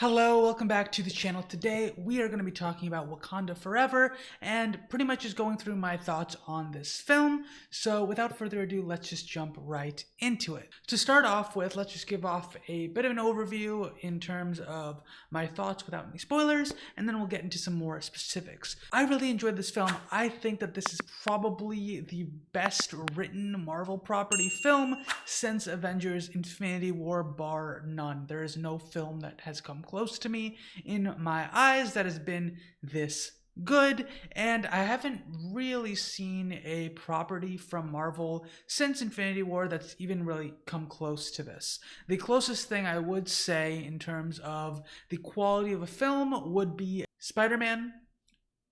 Hello, welcome back to the channel. Today we are going to be talking about Wakanda Forever and pretty much just going through my thoughts on this film. So without further ado, let's just jump right into it. To start off with, let's just give off a bit of an overview in terms of my thoughts without any spoilers, and then we'll get into some more specifics. I really enjoyed this film. I think that this is probably the best written Marvel property film since Avengers Infinity War, bar none. There is no film that has come close to me in my eyes that has been this good, and I haven't really seen a property from Marvel since Infinity War that's even really come close to this. The closest thing I would say in terms of the quality of a film would be Spider-Man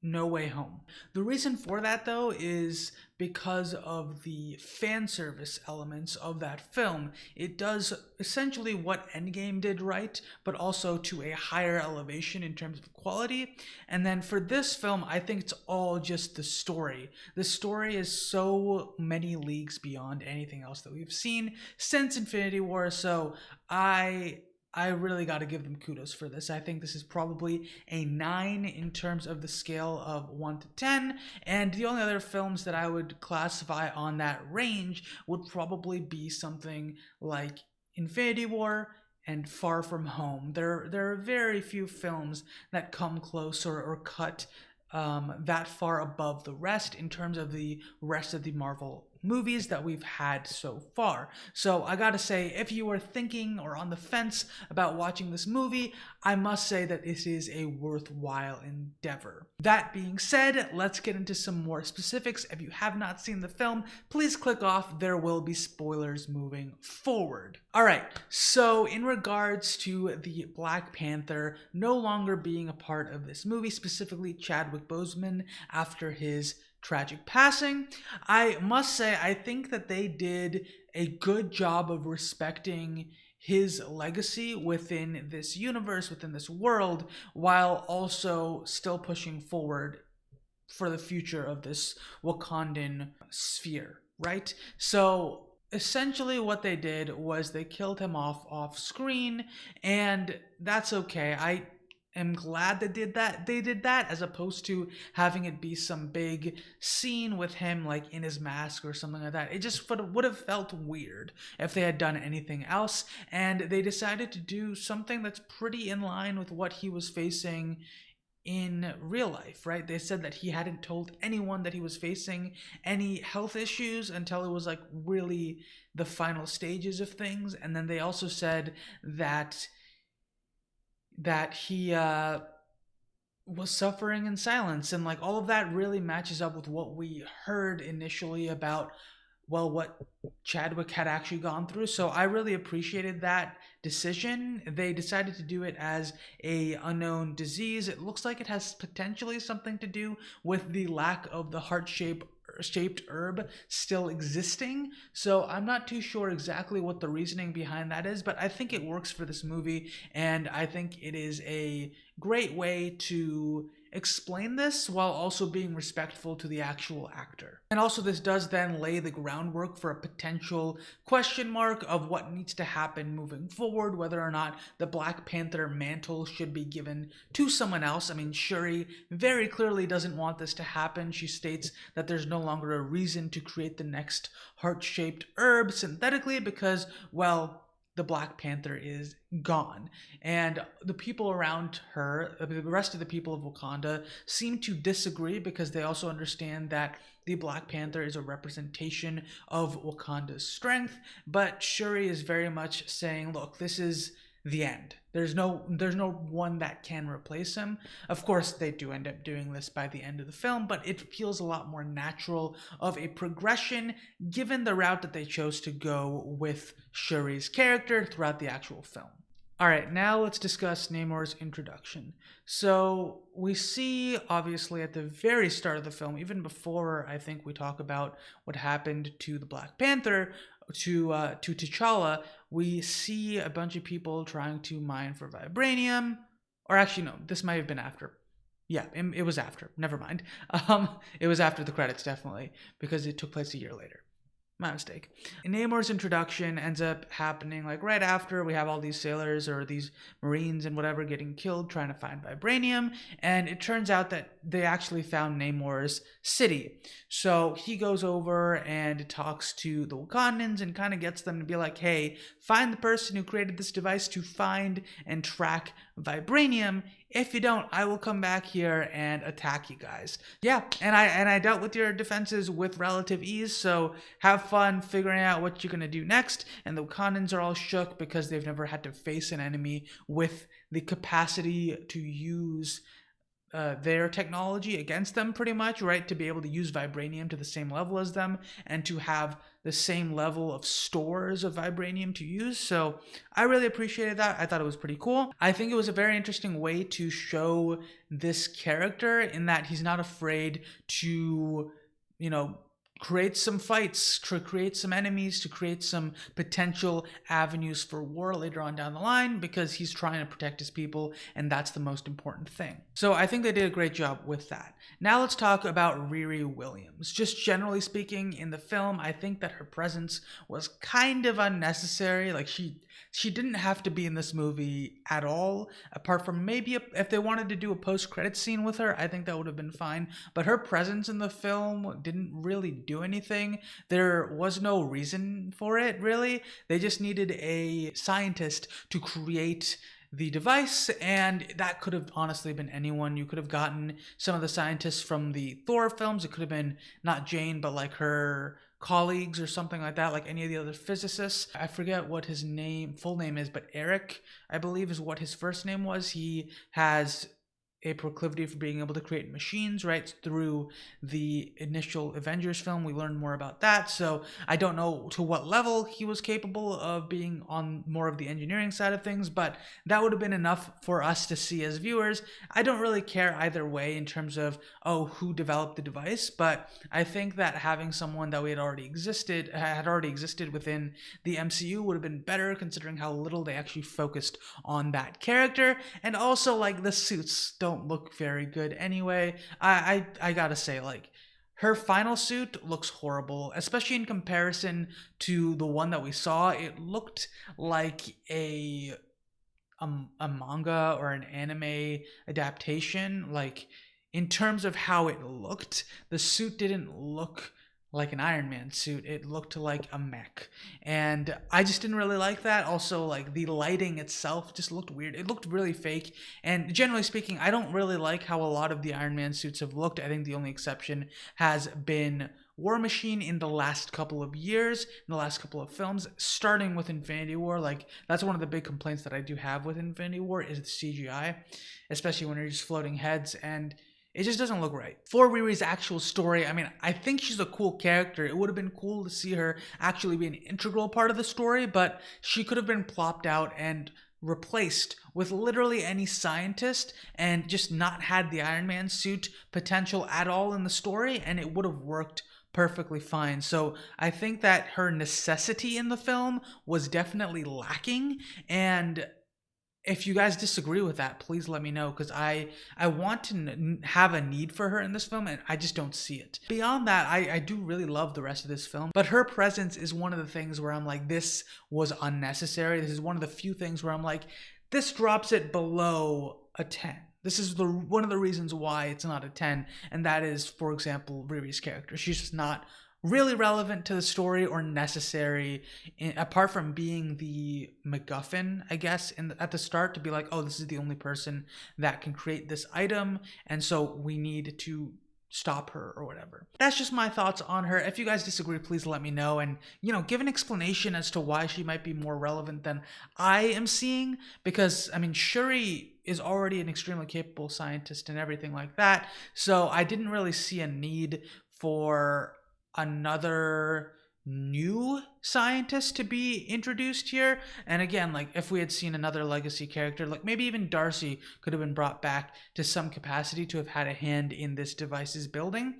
No Way Home. The reason for that, though, is because of the fan service elements of that film. It does essentially what Endgame did right, but also to a higher elevation in terms of quality. And then for this film, I think it's all just the story. The story is so many leagues beyond anything else that we've seen since Infinity War, so I really got to give them kudos for this. I think this is probably a 9 in terms of the scale of 1 to 10, and the only other films that I would classify on that range would probably be something like Infinity War and Far From Home. There are very few films that come close or cut that far above the rest in terms of the rest of the Marvel movies that we've had so far. So I gotta say, if you are thinking or on the fence about watching this movie, I must say that this is a worthwhile endeavor. That being said, let's get into some more specifics. If you have not seen the film, please click off. There will be spoilers moving forward. Alright, so in regards to the Black Panther no longer being a part of this movie, specifically Chadwick Boseman after his tragic passing, I must say I think that they did a good job of respecting his legacy within this universe, within this world, while also still pushing forward for the future of this Wakandan sphere, right? So essentially what they did was they killed him off screen, and that's okay. I'm glad they did that as opposed to having it be some big scene with him like in his mask or something like that. It just would have felt weird if they had done anything else, and they decided to do something that's pretty in line with what he was facing in real life, right? They said that he hadn't told anyone that he was facing any health issues until it was like really the final stages of things. And then they also said that he was suffering in silence, and like all of that really matches up with what we heard initially about, well, what Chadwick had actually gone through. So I really appreciated that decision. They decided to do it as a unknown disease. It looks like it has potentially something to do with the lack of the heart-shaped herb still existing. So I'm not too sure exactly what the reasoning behind that is, but I think it works for this movie, and I think it is a great way to explain this while also being respectful to the actual actor. And also this does then lay the groundwork for a potential question mark of what needs to happen moving forward, whether or not the Black Panther mantle should be given to someone else. I mean, Shuri very clearly doesn't want this to happen. She states that there's no longer a reason to create the next heart-shaped herb synthetically because, well, the Black Panther is gone. And the people around her, the rest of the people of Wakanda, seem to disagree because they also understand that the Black Panther is a representation of Wakanda's strength. But Shuri is very much saying, look, this is the end. There's no one that can replace him. Of course, they do end up doing this by the end of the film, but it feels a lot more natural of a progression given the route that they chose to go with Shuri's character throughout the actual film. Alright, now let's discuss Namor's introduction. So we see, obviously, at the very start of the film, even before I think we talk about what happened to the Black Panther, to T'Challa, we see a bunch of people trying to mine for vibranium. Or actually, no, this might have been after. Yeah, it was after. Never mind. It was after the credits, definitely, because it took place a year later. My mistake. Namor's introduction ends up happening like right after we have all these sailors or these marines and whatever getting killed trying to find vibranium, and it turns out that they actually found Namor's city. So he goes over and talks to the Wakandans and kind of gets them to be like, hey, find the person who created this device to find and track vibranium. If you don't, I will come back here and attack you guys. Yeah, and I dealt with your defenses with relative ease, so have fun figuring out what you're gonna do next. And the Wakandans are all shook because they've never had to face an enemy with the capacity to use their technology against them, pretty much, right? To be able to use vibranium to the same level as them and to have the same level of stores of vibranium to use. So I really appreciated that. I thought it was pretty cool. I think it was a very interesting way to show this character in that he's not afraid to, create some fights, to create some enemies, to create some potential avenues for war later on down the line, because he's trying to protect his people, and that's the most important thing. So I think they did a great job with that. Now let's talk about RiRi Williams. Just generally speaking, in the film, I think that her presence was kind of unnecessary. Like she didn't have to be in this movie at all, apart from maybe if they wanted to do a post-credit scene with her, I think that would have been fine. But her presence in the film didn't really do anything. There was no reason for it, really. They just needed a scientist to create the device, and that could have honestly been anyone. You could have gotten some of the scientists from the Thor films. It could have been not Jane, but like her colleagues or something like that, like any of the other physicists. I forget what his full name is, but Eric, I believe, is what his first name was. He has a proclivity for being able to create machines, right? Through the initial Avengers film, we learned more about that. So I don't know to what level he was capable of being on more of the engineering side of things, but that would have been enough for us to see as viewers. I don't really care either way in terms of, who developed the device, but I think that having someone that had already existed within the MCU would have been better, considering how little they actually focused on that character. And also, like, the suits don't look very good anyway. I gotta say, like, her final suit looks horrible, especially in comparison to the one that we saw. It looked like a manga or an anime adaptation. Like, in terms of how it looked, the suit didn't look like an Iron Man suit. It looked like a mech, and I just didn't really like that. Also, like, the lighting itself just looked weird. It looked really fake, and generally speaking, I don't really like how a lot of the Iron Man suits have looked. I think the only exception has been War Machine in the last couple of years, in the last couple of films, starting with Infinity War. Like, that's one of the big complaints that I do have with Infinity War is the CGI, especially when you're just floating heads, and it just doesn't look right. For RiRi's actual story, I mean, I think she's a cool character. It would have been cool to see her actually be an integral part of the story, but she could have been plopped out and replaced with literally any scientist and just not had the Iron Man suit potential at all in the story, and it would have worked perfectly fine. So I think that her necessity in the film was definitely lacking, and if you guys disagree with that, please let me know, because I want to have a need for her in this film, and I just don't see it. Beyond that, I do really love the rest of this film, but her presence is one of the things where I'm like, this was unnecessary. This is one of the few things where I'm like, this drops it below a 10. This is one of the reasons why it's not a 10, and that is, for example, RiRi's character. She's just not really relevant to the story or necessary, apart from being the MacGuffin, I guess, at the start, to be like, oh, this is the only person that can create this item, and so we need to stop her or whatever. That's just my thoughts on her. If you guys disagree, please let me know, and give an explanation as to why she might be more relevant than I am seeing, because I mean, Shuri is already an extremely capable scientist and everything like that, so I didn't really see a need for another new scientist to be introduced here. And again, like, if we had seen another legacy character, like maybe even Darcy could have been brought back to some capacity to have had a hand in this device's building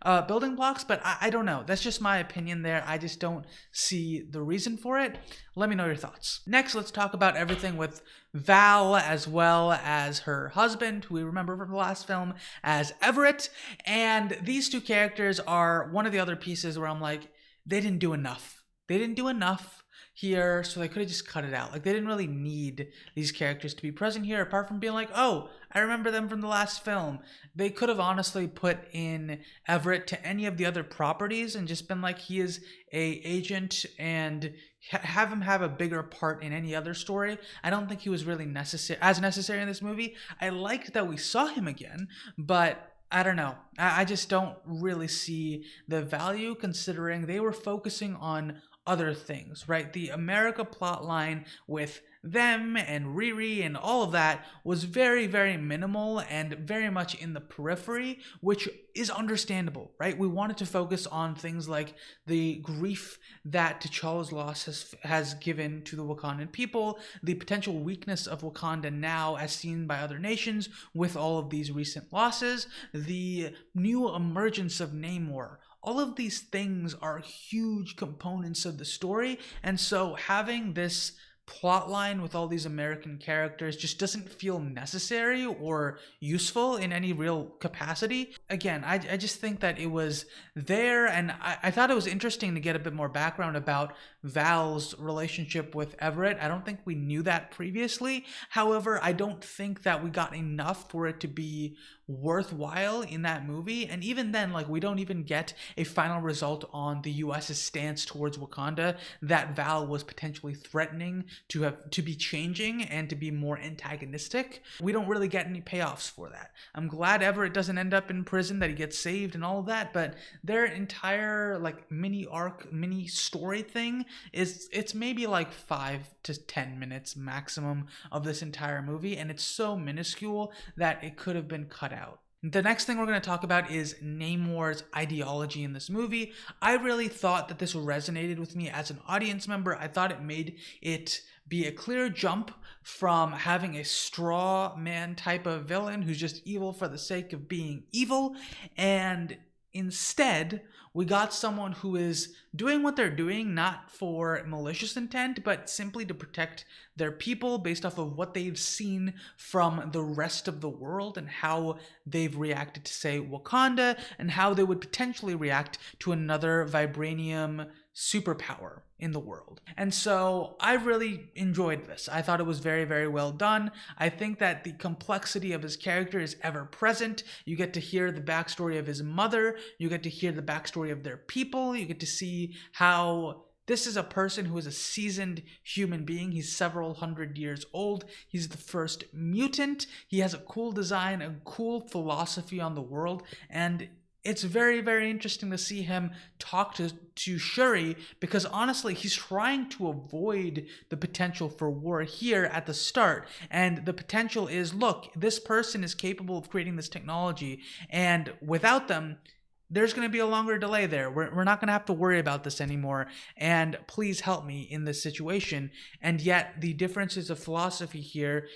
blocks, but I don't know. That's just my opinion there. I just don't see the reason for it. Let me know your thoughts. Next, let's talk about everything with Val, as well as her husband, who we remember from the last film as Everett. And these two characters are one of the other pieces where I'm like, they didn't do enough. They didn't do enough here, so they could have just cut it out. Like, they didn't really need these characters to be present here, apart from being like, oh, I remember them from the last film. They could have honestly put in Everett to any of the other properties and just been like, he is a agent, and have him have a bigger part in any other story. I don't think he was really necessary in this movie. I liked that we saw him again, but I don't know. I just don't really see the value, considering they were focusing on other things, right? The America plotline with them and RiRi and all of that was very, very minimal and very much in the periphery, which is understandable, right? We wanted to focus on things like the grief that T'Challa's loss has given to the Wakandan people, the potential weakness of Wakanda now as seen by other nations with all of these recent losses, the new emergence of Namor. All of these things are huge components of the story, and so having this plot line with all these American characters just doesn't feel necessary or useful in any real capacity. Again, I just think that it was there, and I thought it was interesting to get a bit more background about Val's relationship with Everett. I don't think we knew that previously. However, I don't think that we got enough for it to be worthwhile in that movie, and even then, like, we don't even get a final result on the US's stance towards Wakanda that Val was potentially threatening to be changing and to be more antagonistic. We don't really get any payoffs for that. I'm glad Everett doesn't end up in prison, that he gets saved and all of that, but their entire like mini arc, mini story thing it's maybe like 5 to 10 minutes maximum of this entire movie, and it's so minuscule that it could have been cut out. The next thing we're going to talk about is Namor's ideology in this movie. I really thought that this resonated with me as an audience member. I thought it made it be a clear jump from having a straw man type of villain who's just evil for the sake of being evil, and instead we got someone who is doing what they're doing not for malicious intent, but simply to protect their people based off of what they've seen from the rest of the world and how they've reacted to, say, Wakanda, and how they would potentially react to another vibranium superpower in the world. And so I really enjoyed this. I thought it was very, very well done. I think that the complexity of his character is ever present. You get to hear the backstory of his mother. You get to hear the backstory of their people. You get to see how this is a person who is a seasoned human being. He's several hundred years old. He's the first mutant. He has a cool design, a cool philosophy on the world, and it's very, very interesting to see him talk to Shuri, because honestly, he's trying to avoid the potential for war here at the start. And the potential is, look, this person is capable of creating this technology, and without them, there's going to be a longer delay there. We're not going to have to worry about this anymore, and please help me in this situation. And yet, the differences of philosophy here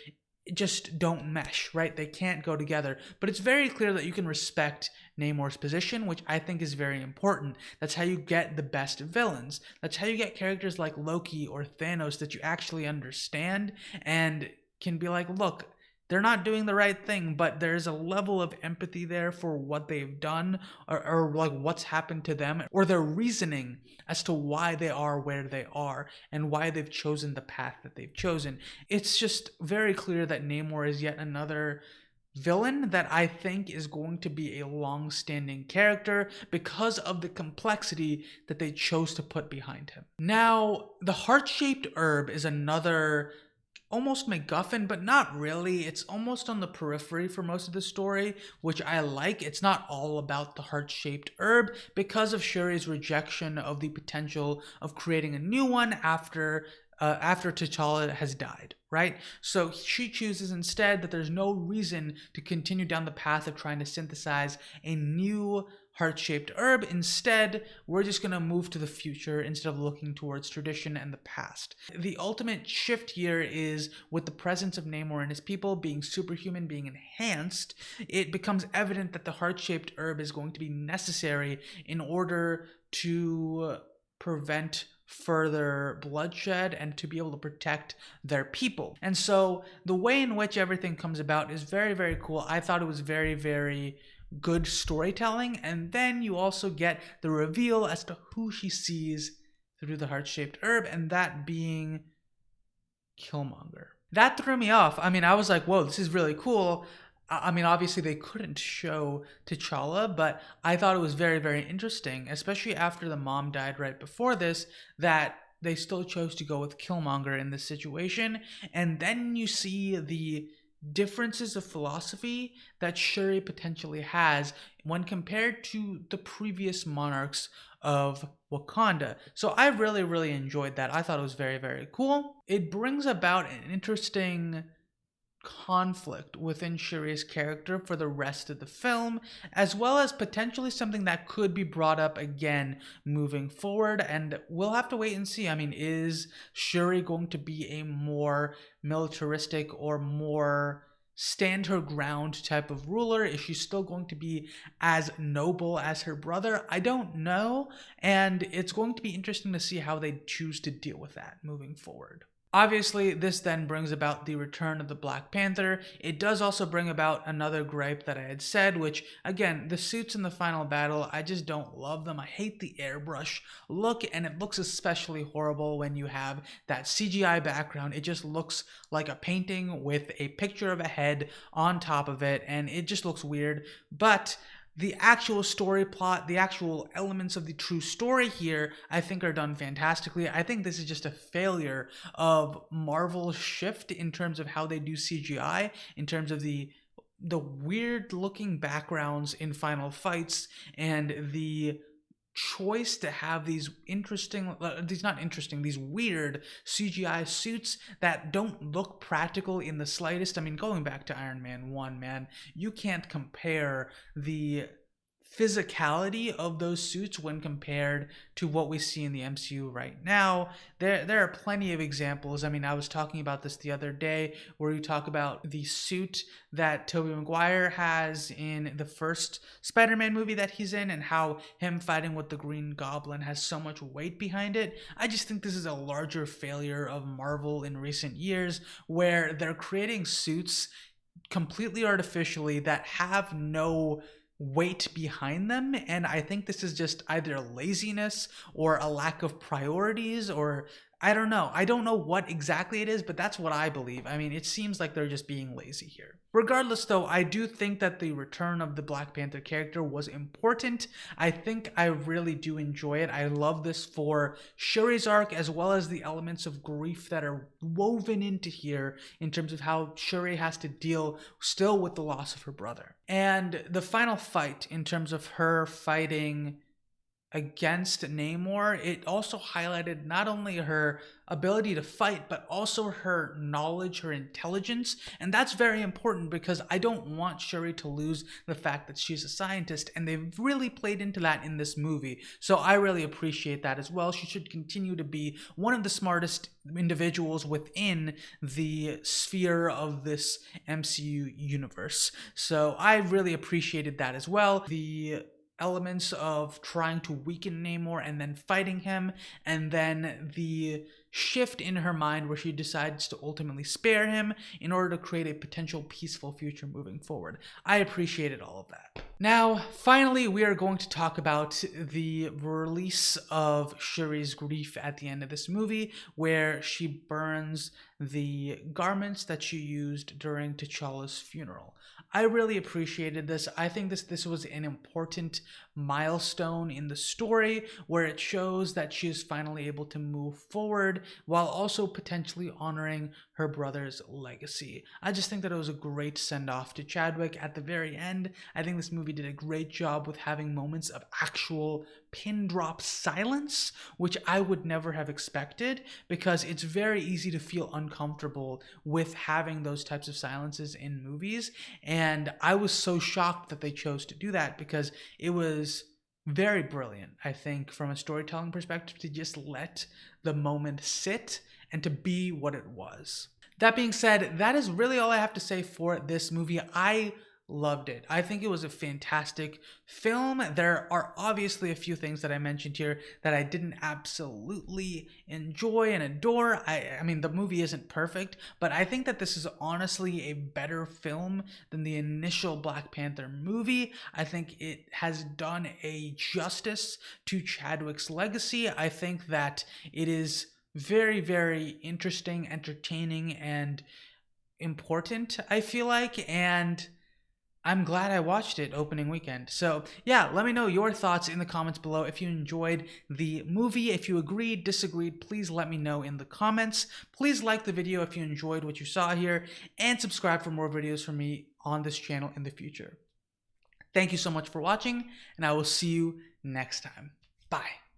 just don't mesh, right? They can't go together. But it's very clear that you can respect Namor's position, which I think is very important. That's how you get the best villains. That's how you get characters like Loki or Thanos that you actually understand and can be like, look, they're not doing the right thing, but there's a level of empathy there for what they've done, or like what's happened to them, or their reasoning as to why they are where they are and why they've chosen the path that they've chosen. It's just very clear that Namor is yet another villain that I think is going to be a long-standing character because of the complexity that they chose to put behind him. Now, the heart-shaped herb is another almost MacGuffin, but not really. It's almost on the periphery for most of the story, which I like. It's not all about the heart-shaped herb because of Shuri's rejection of the potential of creating a new one after T'Challa has died, right? So she chooses instead that there's no reason to continue down the path of trying to synthesize a new heart-shaped herb. Instead, we're just going to move to the future instead of looking towards tradition and the past. The ultimate shift here is with the presence of Namor and his people being superhuman, being enhanced, it becomes evident that the heart-shaped herb is going to be necessary in order to prevent further bloodshed and to be able to protect their people. And so the way in which everything comes about is very, very cool. I thought it was very, very good storytelling. And then you also get the reveal as to who she sees through the heart-shaped herb, and that being Killmonger. That threw me off. I mean, I was like, whoa, this is really cool. I mean, obviously they couldn't show T'Challa, but I thought it was very, very interesting, especially after the mom died right before this, that they still chose to go with Killmonger in this situation. And then you see the differences of philosophy that Shuri potentially has when compared to the previous monarchs of Wakanda. So I really, really enjoyed that. I thought it was very, very cool. It brings about an interesting conflict within Shuri's character for the rest of the film, as well as potentially something that could be brought up again moving forward. And we'll have to wait and see. I mean, is Shuri going to be a more militaristic or more stand her ground type of ruler? Is she still going to be as noble as her brother? I don't know. And it's going to be interesting to see how they choose to deal with that moving forward. Obviously, this then brings about the return of the Black Panther. It does also bring about another gripe that I had said, which, again, the suits in the final battle, I just don't love them. I hate the airbrush look, and it looks especially horrible when you have that CGI background. It just looks like a painting with a picture of a head on top of it, and it just looks weird. But the actual story plot, the actual elements of the true story here, I think are done fantastically. I think this is just a failure of Marvel's shift in terms of how they do CGI, in terms of the weird looking backgrounds in final fights, and the choice to have these these weird CGI suits that don't look practical in the slightest. I mean, going back to Iron Man 1, man, you can't compare the physicality of those suits when compared to what we see in the MCU right now. There are plenty of examples. I mean, I was talking about this the other day where you talk about the suit that Tobey Maguire has in the first Spider-Man movie that he's in, and how him fighting with the Green Goblin has so much weight behind it. I just think this is a larger failure of Marvel in recent years, where they're creating suits completely artificially that have no weight behind them. And I think this is just either laziness or a lack of priorities, or I don't know. I don't know what exactly it is, but that's what I believe. I mean, it seems like they're just being lazy here. Regardless, though, I do think that the return of the Black Panther character was important. I think I really do enjoy it. I love this for Shuri's arc, as well as the elements of grief that are woven into here in terms of how Shuri has to deal still with the loss of her brother. And the final fight, in terms of her fighting against Namor, it also highlighted not only her ability to fight, but also her knowledge, her intelligence. And that's very important, because I don't want Shuri to lose the fact that she's a scientist, and they've really played into that in this movie. So I really appreciate that as well. She should continue to be one of the smartest individuals within the sphere of this MCU universe. So I really appreciated that as well. The elements of trying to weaken Namor and then fighting him, and then the shift in her mind where she decides to ultimately spare him in order to create a potential peaceful future moving forward. I appreciated all of that. Now, finally, we are going to talk about the release of Shuri's grief at the end of this movie, where she burns the garments that she used during T'Challa's funeral. I really appreciated this. I think this was an important milestone in the story, where it shows that she is finally able to move forward while also potentially honoring her brother's legacy. I just think that it was a great send-off to Chadwick at the very end. I think this movie did a great job with having moments of actual pin drop silence, which I would never have expected, because it's very easy to feel uncomfortable with having those types of silences in movies. And I was so shocked that they chose to do that, because it was very brilliant, I think, from a storytelling perspective, to just let the moment sit and to be what it was. That being said, that is really all I have to say for this movie. I loved it. I think it was a fantastic film. There are obviously a few things that I mentioned here that I didn't absolutely enjoy and adore. I mean, the movie isn't perfect, but I think that this is honestly a better film than the initial Black Panther movie. I think it has done a justice to Chadwick's legacy. I think that it is very, very interesting, entertaining, and important, I feel like, and I'm glad I watched it opening weekend. So yeah, let me know your thoughts in the comments below. If you enjoyed the movie, if you agreed, disagreed, please let me know in the comments. Please like the video if you enjoyed what you saw here, and subscribe for more videos from me on this channel in the future. Thank you so much for watching, and I will see you next time. Bye.